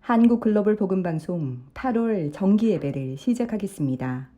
한국 글로벌 복음 방송 8월 정기 예배를 시작하겠습니다.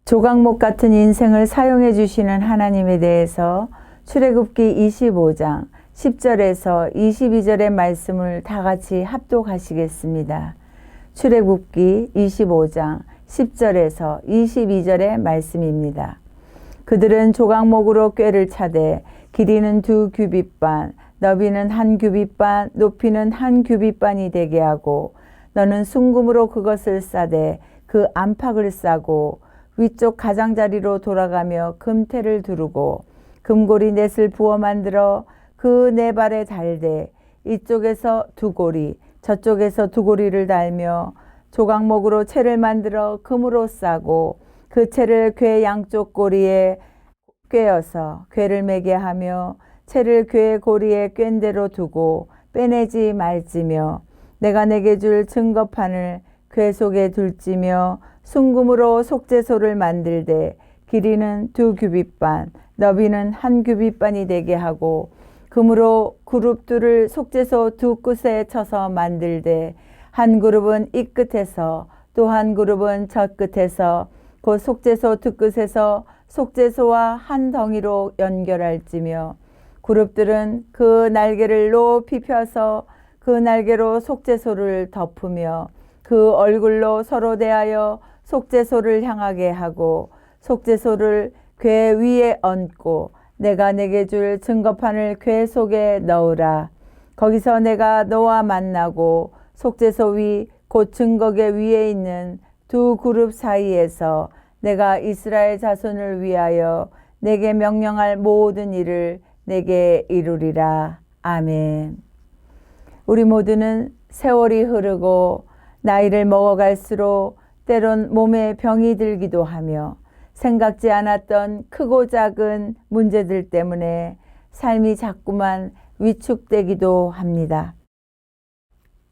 조각목 같은 인생을 사용해 주시는 하나님에 대해서 출애굽기 25장 10절에서 22절의 말씀을 다 같이 합독하시겠습니다. 출애굽기 25장 10절에서 22절의 말씀입니다. 그들은 조각목으로 꾀를 차되 길이는 2규빗반, 너비는 1규빗반, 높이는 1규빗반이 되게 하고 너는 순금으로 그것을 싸되 그 안팎을 싸고 위쪽 가장자리로 돌아가며 금테를 두르고 금고리 넷을 부어 만들어 그 네 발에 달되 이쪽에서 2고리 저쪽에서 2고리를 달며 조각목으로 채를 만들어 금으로 싸고 그 채를 궤 양쪽 고리에 꿰어서 궤를 매게 하며 채를 궤 고리에 꿰인 대로 두고 빼내지 말지며 내가 내게 줄 증거판을 궤 속에 둘지며 순금으로 속죄소를 만들되 길이는 2규빗반, 너비는 1규빗반이 되게 하고 금으로 그룹들을 속죄소 2끝에 쳐서 만들되 한 그룹은 이 끝에서 또 한 그룹은 저 끝에서 곧 속죄소 2끝에서 속죄소와 한 덩이로 연결할지며 그룹들은 그 날개를 높이 펴서 그 날개로 속죄소를 덮으며 그 얼굴로 서로 대하여 속죄소를 향하게 하고 속죄소를 궤 위에 얹고 내가 내게 줄 증거판을 궤 속에 넣으라. 거기서 내가 너와 만나고 속죄소 위 곧 증거궤 위에 있는 2그룹 사이에서 내가 이스라엘 자손을 위하여 내게 명령할 모든 일을 내게 이루리라. 아멘. 우리 모두는 세월이 흐르고 나이를 먹어갈수록 때론 몸에 병이 들기도 하며 생각지 않았던 크고 작은 문제들 때문에 삶이 자꾸만 위축되기도 합니다.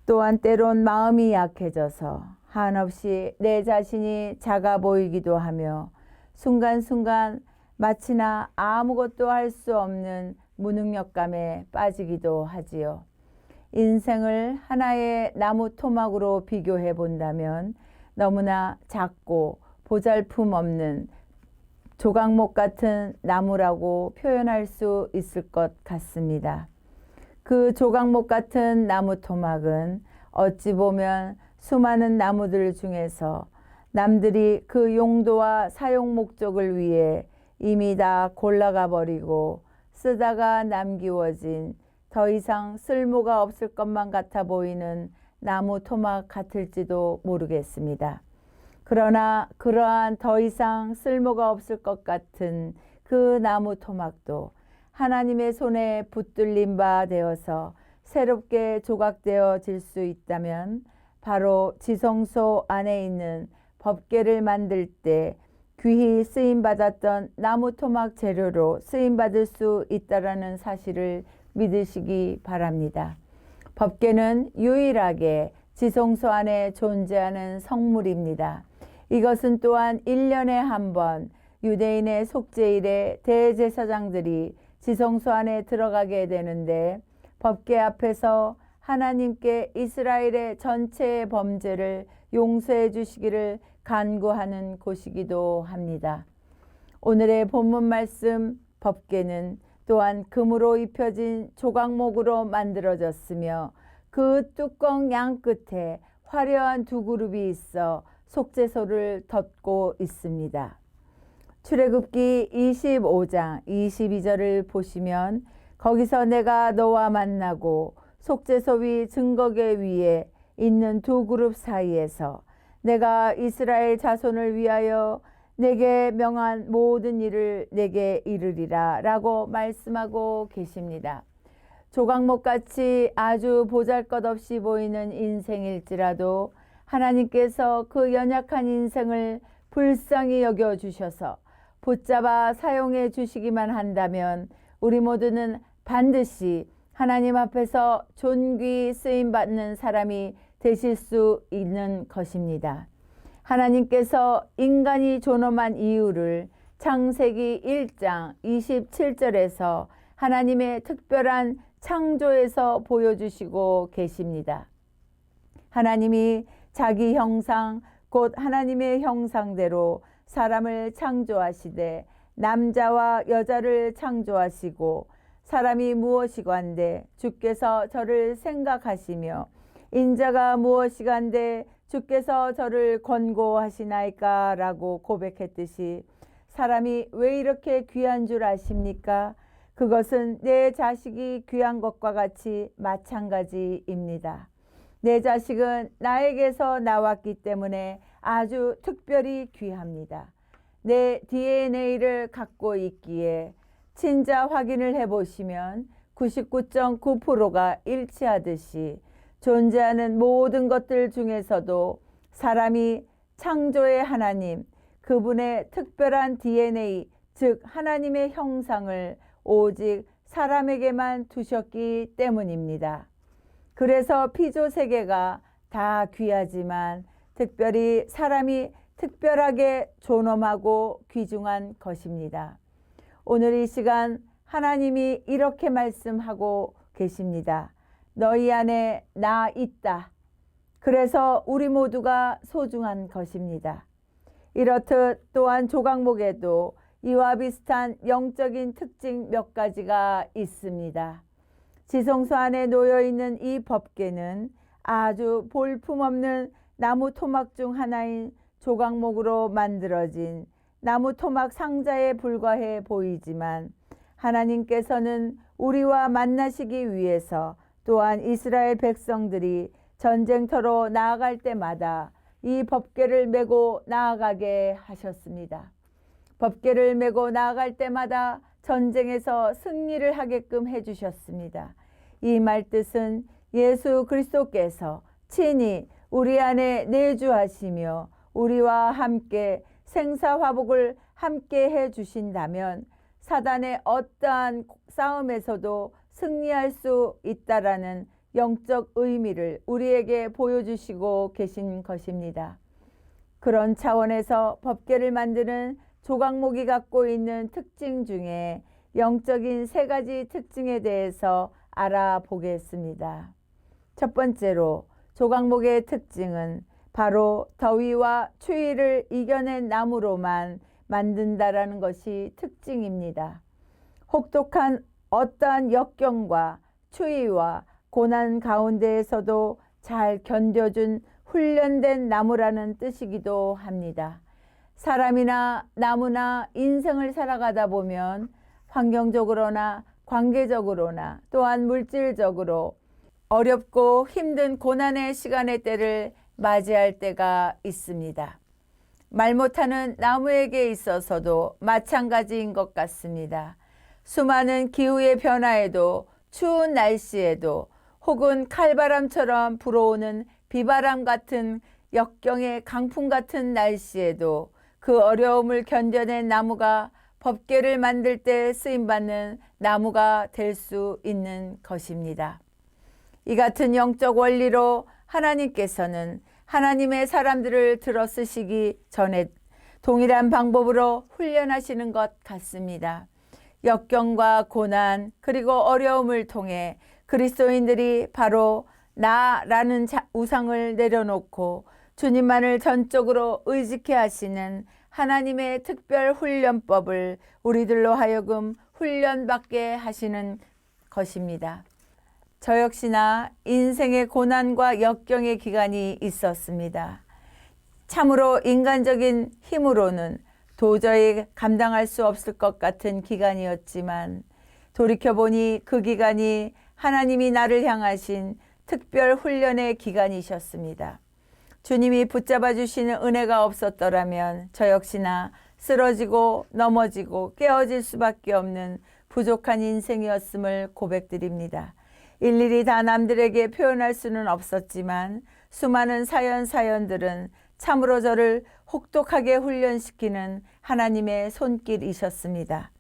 또한 때론 마음이 약해져서 한없이 내 자신이 작아 보이기도 하며 순간순간 마치나 아무것도 할 수 없는 무능력감에 빠지기도 하지요. 인생을 하나의 나무 토막으로 비교해 본다면 너무나 작고 보잘품없는 조각목 같은 나무라고 표현할 수 있을 것 같습니다. 그 조각목 같은 나무 토막은 어찌 보면 수많은 나무들 중에서 남들이 그 용도와 사용 목적을 위해 이미 다 골라가 버리고 쓰다가 남기워진 더 이상 쓸모가 없을 것만 같아 보이는 나무 토막 같을지도 모르겠습니다. 그러나 그러한 더 이상 쓸모가 없을 것 같은 그 나무 토막도 하나님의 손에 붙들린 바 되어서 새롭게 조각되어질 수 있다면 바로 지성소 안에 있는 법궤를 만들 때 귀히 쓰임받았던 나무 토막 재료로 쓰임받을 수 있다라는 사실을 믿으시기 바랍니다. 법궤는 유일하게 지성소 안에 존재하는 성물입니다. 이것은 또한 1년에 한 번 유대인의 속죄일에 대제사장들이 지성소 안에 들어가게 되는데 법궤 앞에서 하나님께 이스라엘의 전체의 범죄를 용서해 주시기를 간구하는 곳이기도 합니다. 오늘의 본문 말씀 법궤는 또한 금으로 입혀진 조각목으로 만들어졌으며 그 뚜껑 양 끝에 화려한 두 그룹이 있어 속죄소를 덮고 있습니다. 출애굽기 25장 22절을 보시면 거기서 내가 너와 만나고 속죄소 위 증거궤 위에 있는 두 그룹 사이에서 내가 이스라엘 자손을 위하여 내게 명한 모든 일을 내게 이르리라 라고 말씀하고 계십니다. 조각목같이 아주 보잘것없이 보이는 인생일지라도 하나님께서 그 연약한 인생을 불쌍히 여겨주셔서 붙잡아 사용해 주시기만 한다면 우리 모두는 반드시 하나님 앞에서 존귀 쓰임받는 사람이 되실 수 있는 것입니다. 하나님께서 인간이 존엄한 이유를 창세기 1장 27절에서 하나님의 특별한 창조에서 보여주시고 계십니다. 하나님이 자기 형상 곧 하나님의 형상대로 사람을 창조하시되 남자와 여자를 창조하시고 사람이 무엇이건대 주께서 저를 생각하시며 인자가 무엇이건대 주께서 저를 권고하시나이까 라고 고백했듯이 사람이 왜 이렇게 귀한 줄 아십니까? 그것은 내 자식이 귀한 것과 같이 마찬가지입니다. 내 자식은 나에게서 나왔기 때문에 아주 특별히 귀합니다. 내 DNA를 갖고 있기에 친자 확인을 해보시면 99.9%가 일치하듯이 존재하는 모든 것들 중에서도 사람이 창조의 하나님, 그분의 특별한 DNA, 즉 하나님의 형상을 오직 사람에게만 두셨기 때문입니다. 그래서 피조세계가 다 귀하지만 특별히 사람이 특별하게 존엄하고 귀중한 것입니다. 오늘 이 시간 하나님이 이렇게 말씀하고 계십니다. 너희 안에 나 있다. 그래서 우리 모두가 소중한 것입니다. 이렇듯 또한 조각목에도 이와 비슷한 영적인 특징 몇 가지가 있습니다. 지성소 안에 놓여있는 이 법궤는 아주 볼품없는 나무 토막 중 하나인 조각목으로 만들어진 나무 토막 상자에 불과해 보이지만 하나님께서는 우리와 만나시기 위해서 또한 이스라엘 백성들이 전쟁터로 나아갈 때마다 이 법궤를 메고 나아가게 하셨습니다. 법궤를 메고 나아갈 때마다 전쟁에서 승리를 하게끔 해주셨습니다. 이 말뜻은 예수 그리스도께서 친히 우리 안에 내주하시며 우리와 함께 생사화복을 함께 해주신다면 사단의 어떠한 싸움에서도 승리할 수 있다라는 영적 의미를 우리에게 보여주시고 계신 것입니다. 그런 차원에서 법궤를 만드는 조각목이 갖고 있는 특징 중에 영적인 세 가지 특징에 대해서 알아보겠습니다. 첫 번째로 조각목의 특징은 바로 더위와 추위를 이겨낸 나무로만 만든다라는 것이 특징입니다. 혹독한 어떠한 역경과 추위와 고난 가운데에서도 잘 견뎌준 훈련된 나무라는 뜻이기도 합니다. 사람이나 나무나 인생을 살아가다 보면 환경적으로나 관계적으로나 또한 물질적으로 어렵고 힘든 고난의 시간의 때를 맞이할 때가 있습니다. 말 못하는 나무에게 있어서도 마찬가지인 것 같습니다. 수많은 기후의 변화에도 추운 날씨에도 혹은 칼바람처럼 불어오는 비바람 같은 역경의 강풍 같은 날씨에도 그 어려움을 견뎌낸 나무가 법궤를 만들 때 쓰임받는 나무가 될 수 있는 것입니다. 이 같은 영적 원리로 하나님께서는 하나님의 사람들을 들어 쓰시기 전에 동일한 방법으로 훈련하시는 것 같습니다. 역경과 고난 그리고 어려움을 통해 그리스도인들이 바로 나라는 우상을 내려놓고 주님만을 전적으로 의지케 하시는 하나님의 특별 훈련법을 우리들로 하여금 훈련받게 하시는 것입니다. 저 역시나 인생의 고난과 역경의 기간이 있었습니다. 참으로 인간적인 힘으로는 도저히 감당할 수 없을 것 같은 기간이었지만 돌이켜보니 그 기간이 하나님이 나를 향하신 특별 훈련의 기간이셨습니다. 주님이 붙잡아 주시는 은혜가 없었더라면 저 역시나 쓰러지고 넘어지고 깨어질 수밖에 없는 부족한 인생이었음을 고백드립니다. 일일이 다 남들에게 표현할 수는 없었지만 수많은 사연들은 참으로 저를 혹독하게 훈련시키는 하나님의 손길이셨습니다.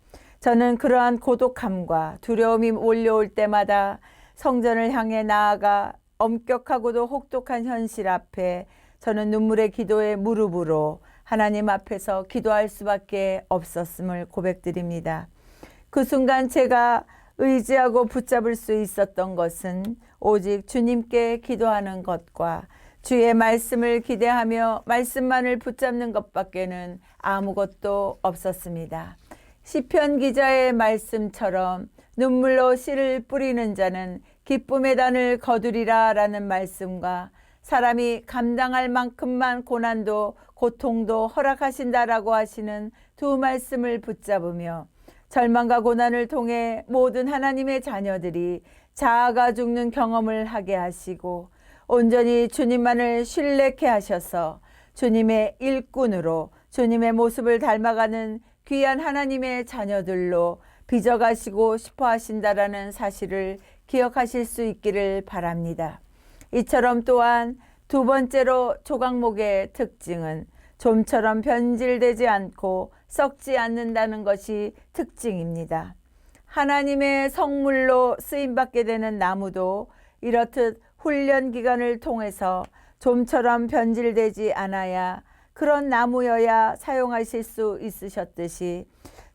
저는 그러한 고독함과 두려움이 몰려올 때마다 성전을 향해 나아가 엄격하고도 혹독한 현실 앞에 저는 눈물의 기도의 무릎으로 하나님 앞에서 기도할 수밖에 없었음을 고백드립니다. 그 순간 제가 의지하고 붙잡을 수 있었던 것은 오직 주님께 기도하는 것과 주의 말씀을 기대하며 말씀만을 붙잡는 것밖에는 아무것도 없었습니다. 시편 기자의 말씀처럼 눈물로 씨를 뿌리는 자는 기쁨의 단을 거두리라 라는 말씀과 사람이 감당할 만큼만 고난도 고통도 허락하신다라고 하시는 두 말씀을 붙잡으며 절망과 고난을 통해 모든 하나님의 자녀들이 자아가 죽는 경험을 하게 하시고 온전히 주님만을 신뢰케 하셔서 주님의 일꾼으로 주님의 모습을 닮아가는 귀한 하나님의 자녀들로 빚어가시고 싶어 하신다라는 사실을 기억하실 수 있기를 바랍니다. 이처럼 또한 두 번째로 조각목의 특징은 좀처럼 변질되지 않고 썩지 않는다는 것이 특징입니다. 하나님의 성물로 쓰임받게 되는 나무도 이렇듯 훈련 기간을 통해서 좀처럼 변질되지 않아야 그런 나무여야 사용하실 수 있으셨듯이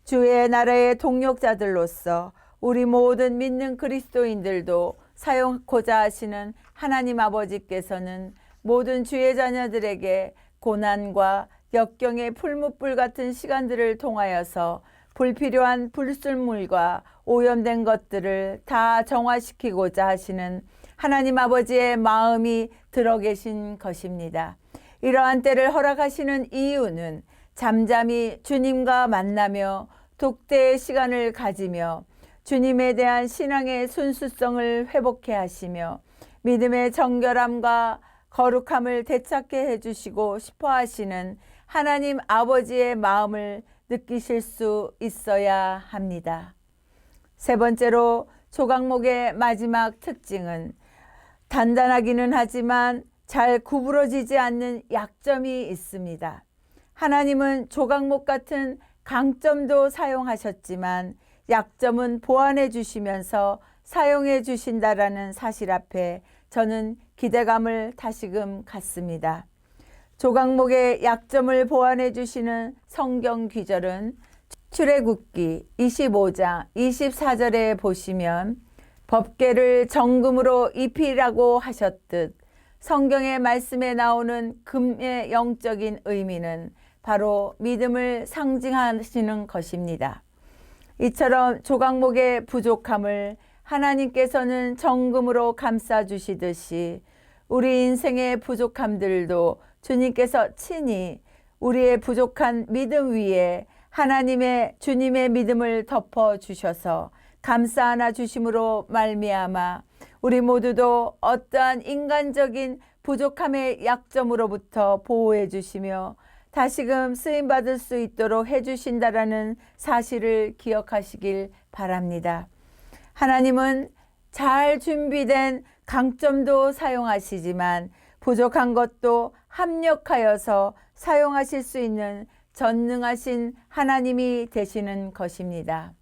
주의 나라의 동역자들로서 우리 모든 믿는 그리스도인들도 사용하고자 하시는 하나님 아버지께서는 모든 주의 자녀들에게 고난과 역경의 풀무불 같은 시간들을 통하여서 불필요한 불순물과 오염된 것들을 다 정화시키고자 하시는 하나님 아버지의 마음이 들어 계신 것입니다. 이러한 때를 허락하시는 이유는 잠잠히 주님과 만나며 독대의 시간을 가지며 주님에 대한 신앙의 순수성을 회복해 하시며 믿음의 정결함과 거룩함을 되찾게 해주시고 싶어 하시는 하나님 아버지의 마음을 느끼실 수 있어야 합니다. 세 번째로 조각목의 마지막 특징은 단단하기는 하지만 잘 구부러지지 않는 약점이 있습니다. 하나님은 조각목 같은 강점도 사용하셨지만 약점은 보완해 주시면서 사용해 주신다라는 사실 앞에 저는 기대감을 다시금 갖습니다. 조각목의 약점을 보완해 주시는 성경 귀절은 출애굽기 25장 24절에 보시면 법궤를 정금으로 입히라고 하셨듯 성경의 말씀에 나오는 금의 영적인 의미는 바로 믿음을 상징하시는 것입니다. 이처럼 조각목의 부족함을 하나님께서는 정금으로 감싸주시듯이 우리 인생의 부족함들도 주님께서 친히 우리의 부족한 믿음 위에 주님의 믿음을 덮어주셔서 감싸 안아 주심으로 말미암아 우리 모두도 어떠한 인간적인 부족함의 약점으로부터 보호해 주시며 다시금 쓰임받을 수 있도록 해주신다라는 사실을 기억하시길 바랍니다. 하나님은 잘 준비된 강점도 사용하시지만 부족한 것도 합력하여서 사용하실 수 있는 전능하신 하나님이 되시는 것입니다.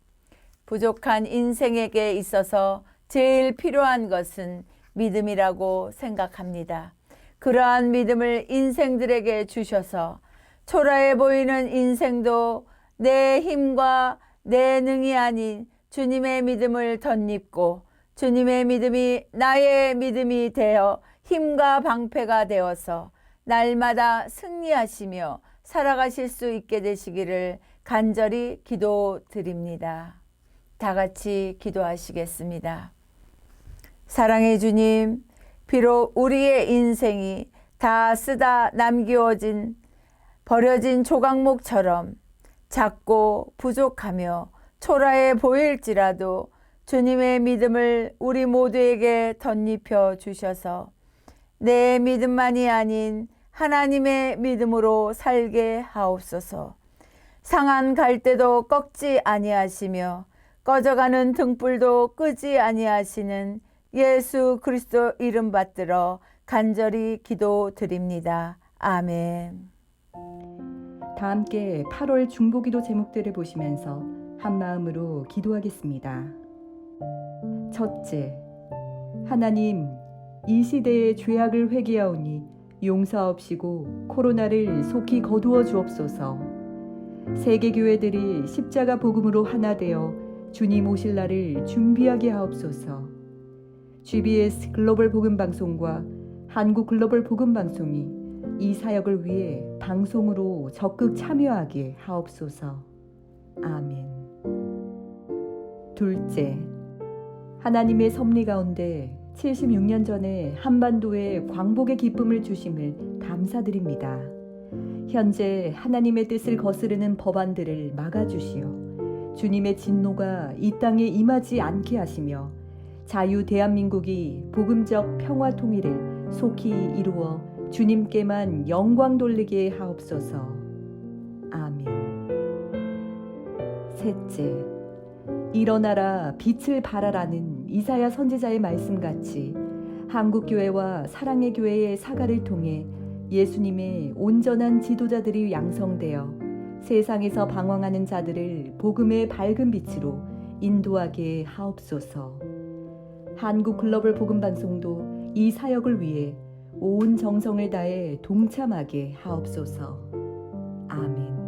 부족한 인생에게 있어서 제일 필요한 것은 믿음이라고 생각합니다. 그러한 믿음을 인생들에게 주셔서 초라해 보이는 인생도 내 힘과 내 능이 아닌 주님의 믿음을 덧입고 주님의 믿음이 나의 믿음이 되어 힘과 방패가 되어서 날마다 승리하시며 살아가실 수 있게 되시기를 간절히 기도드립니다. 다 같이 기도하시겠습니다. 사랑의 주님, 비록 우리의 인생이 다 쓰다 남기워진 버려진 조각목처럼 작고 부족하며 초라해 보일지라도 주님의 믿음을 우리 모두에게 덧입혀 주셔서 내 믿음만이 아닌 하나님의 믿음으로 살게 하옵소서. 상한 갈대도 꺾지 아니하시며 꺼져가는 등불도 끄지 아니하시는 예수 그리스도 이름 받들어 간절히 기도드립니다. 아멘. 다 함께 8월 중보기도 제목들을 보시면서 한마음으로 기도하겠습니다. 첫째, 하나님, 이 시대의 죄악을 회개하오니 용서하옵시고 코로나를 속히 거두어 주옵소서. 세계 교회들이 십자가 복음으로 하나 되어 주님 오실 날을 준비하게 하옵소서. GBS 글로벌 복음 방송과 한국 글로벌 복음 방송이 이 사역을 위해 방송으로 적극 참여하게 하옵소서. 아멘. 둘째, 하나님의 섭리 가운데 76년 전에 한반도에 광복의 기쁨을 주심을 감사드립니다. 현재 하나님의 뜻을 거스르는 법안들을 막아주시어 주님의 진노가 이 땅에 임하지 않게 하시며 자유 대한민국이 복음적 평화 통일을 속히 이루어 주님께만 영광 돌리게 하옵소서. 아멘. 셋째, 일어나라 빛을 발하라는 이사야 선지자의 말씀같이 한국교회와 사랑의 교회의 사가를 통해 예수님의 온전한 지도자들이 양성되어 세상에서 방황하는 자들을 복음의 밝은 빛으로 인도하게 하옵소서. 한국 글로벌 복음 방송도 이 사역을 위해 온 정성을 다해 동참하게 하옵소서. 아멘.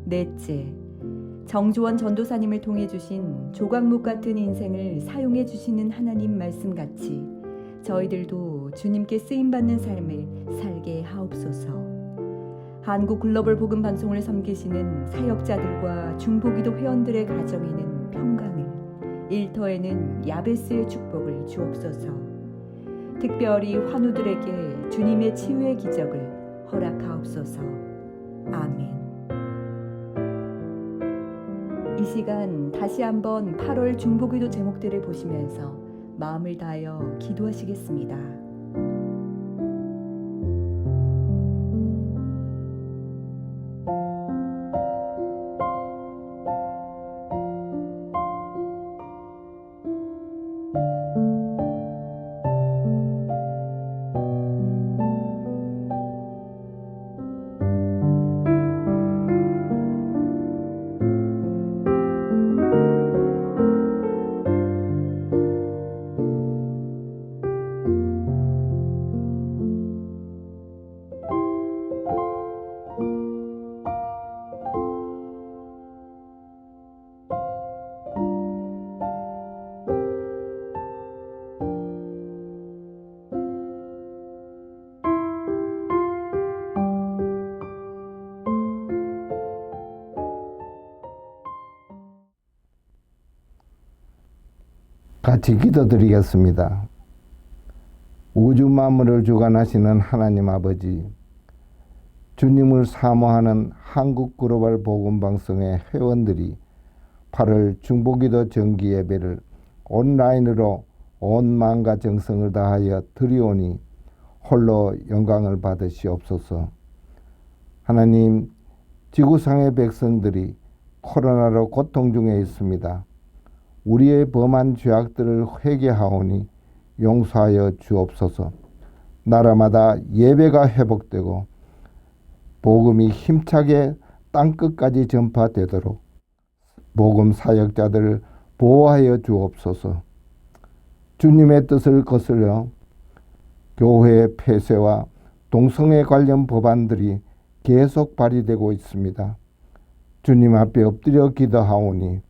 넷째, 정주원 전도사님을 통해 주신 조각목 같은 인생을 사용해 주시는 하나님 말씀같이 저희들도 주님께 쓰임받는 삶을 살게 하옵소서. 한국 글로벌 복음 방송을 섬기시는 사역자들과 중보기도 회원들의 가정에는 평강을, 일터에는 야베스의 축복을 주옵소서. 특별히 환우들에게 주님의 치유의 기적을 허락하옵소서. 아멘. 이 시간 다시 한번 8월 중보기도 제목들을 보시면서 마음을 다하여 기도하시겠습니다. 같이 기도드리겠습니다. 우주 만물을 주관하시는 하나님 아버지, 주님을 사모하는 한국 글로벌 복음방송의 회원들이 8월 중보기도 정기예배를 온라인으로 온 마음과 정성을 다하여 드리오니 홀로 영광을 받으시옵소서. 하나님, 지구상의 백성들이 코로나로 고통 중에 있습니다. 우리의 범한 죄악들을 회개하오니 용서하여 주옵소서. 나라마다 예배가 회복되고 복음이 힘차게 땅끝까지 전파되도록 복음 사역자들을 보호하여 주옵소서. 주님의 뜻을 거슬러 교회의 폐쇄와 동성애 관련 법안들이 계속 발의되고 있습니다. 주님 앞에 엎드려 기도하오니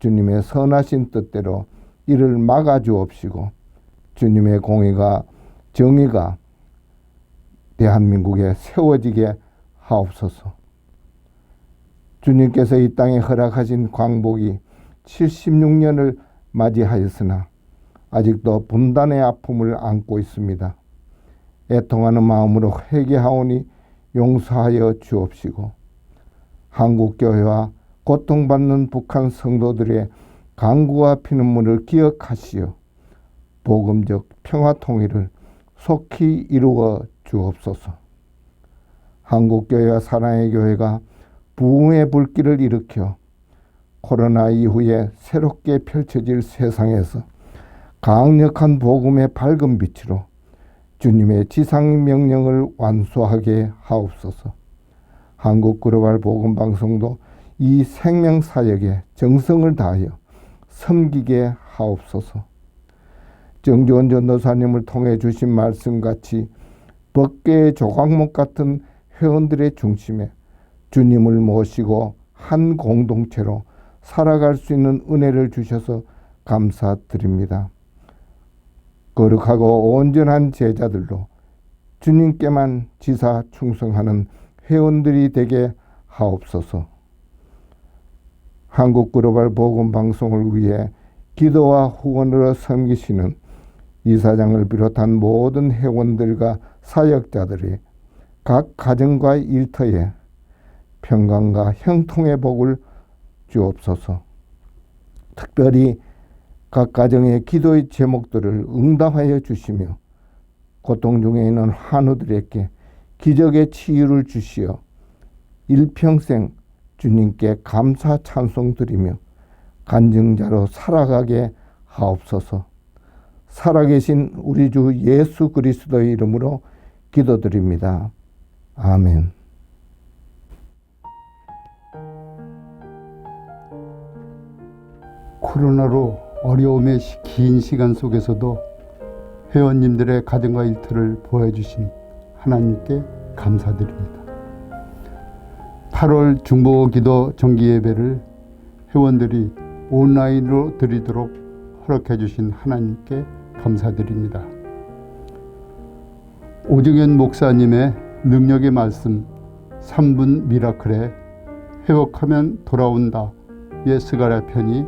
주님의 선하신 뜻대로 이를 막아주옵시고 주님의 공의가 정의가 대한민국에 세워지게 하옵소서. 주님께서 이 땅에 허락하신 광복이 76년을 맞이하였으나 아직도 분단의 아픔을 안고 있습니다. 애통하는 마음으로 회개하오니 용서하여 주옵시고 한국교회와 고통받는 북한 성도들의 간구와 피눈물을 기억하시어 복음적 평화통일을 속히 이루어 주옵소서. 한국교회와 사랑의 교회가 부흥의 불길을 일으켜 코로나 이후에 새롭게 펼쳐질 세상에서 강력한 복음의 밝은 빛으로 주님의 지상 명령을 완수하게 하옵소서. 한국 글로벌 복음 방송도 이 생명 사역에 정성을 다하여 섬기게 하옵소서. 정주원 전도사님을 통해 주신 말씀같이 법궤의 조각목 같은 회원들의 중심에 주님을 모시고 한 공동체로 살아갈 수 있는 은혜를 주셔서 감사드립니다. 거룩하고 온전한 제자들로 주님께만 지사 충성하는 회원들이 되게 하옵소서. 한국 글로벌 복음 방송을 위해 기도와 후원으로 섬기시는 이사장을 비롯한 모든 회원들과 사역자들이 각 가정과 일터에 평강과 형통의 복을 주옵소서. 특별히 각 가정의 기도의 제목들을 응답하여 주시며 고통 중에 있는 환우들에게 기적의 치유를 주시어 일평생 주님께 감사 찬송 드리며 간증자로 살아가게 하옵소서. 살아계신 우리 주 예수 그리스도의 이름으로 기도드립니다. 아멘. 코로나로 어려움의 긴 시간 속에서도 회원님들의 가정과 일터를 보호해주신 하나님께 감사드립니다. 8월 중보기도 정기예배를 회원들이 온라인으로 드리도록 허락해주신 하나님께 감사드립니다. 오정현 목사님의 능력의 말씀 3분 미라클에 회복하면 돌아온다의 스가랴 편이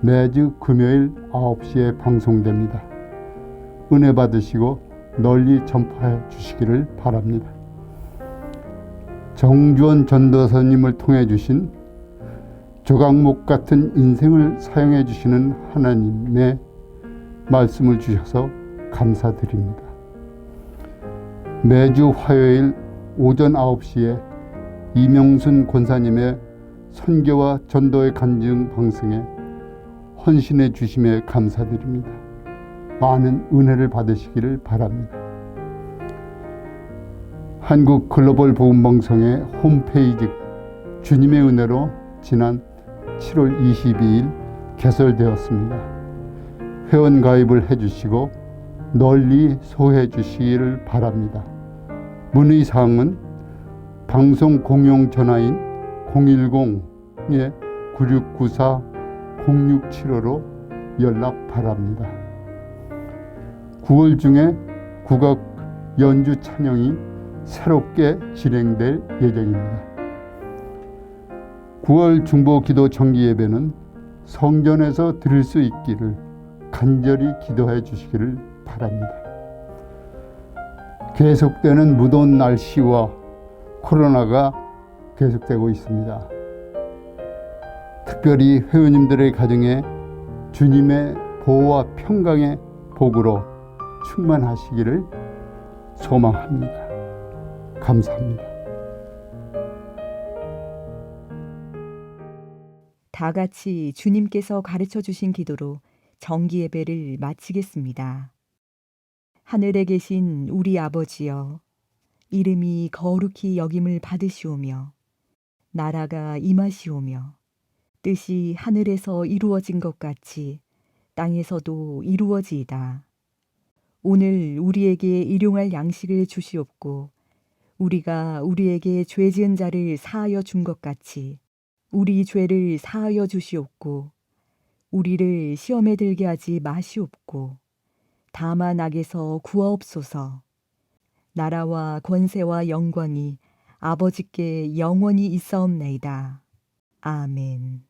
매주 금요일 9시에 방송됩니다. 은혜 받으시고 널리 전파해 주시기를 바랍니다. 정주원 전도사님을 통해 주신 조각목 같은 인생을 사용해 주시는 하나님의 말씀을 주셔서 감사드립니다. 매주 화요일 오전 9시에 이명순 권사님의 선교와 전도의 간증 방송에 헌신해 주심에 감사드립니다. 많은 은혜를 받으시기를 바랍니다. 한국 글로벌 복음방송의 홈페이지 주님의 은혜로 지난 7월 22일 개설되었습니다. 회원 가입을 해주시고 널리 소개해 주시기를 바랍니다. 문의 사항은 방송 공용 전화인 010-9694-0675로 연락 바랍니다. 9월 중에 국악 연주 찬양이 새롭게 진행될 예정입니다. 9월 중보기도 정기예배는 성전에서 드릴 수 있기를 간절히 기도해 주시기를 바랍니다. 계속되는 무더운 날씨와 코로나가 계속되고 있습니다. 특별히 회원님들의 가정에 주님의 보호와 평강의 복으로 충만하시기를 소망합니다. 감사합니다. 다 같이 주님께서 가르쳐 주신 기도로 정기 예배를 마치겠습니다. 하늘에 계신 우리 아버지여, 이름이 거룩히 여김을 받으시오며 나라가 임하시오며 뜻이 하늘에서 이루어진 것 같이 땅에서도 이루어지이다. 오늘 우리에게 일용할 양식을 주시옵고 우리가 우리에게 죄 지은 자를 사하여 준 것 같이 우리 죄를 사하여 주시옵고 우리를 시험에 들게 하지 마시옵고 다만 악에서 구하옵소서. 나라와 권세와 영광이 아버지께 영원히 있사옵나이다. 아멘.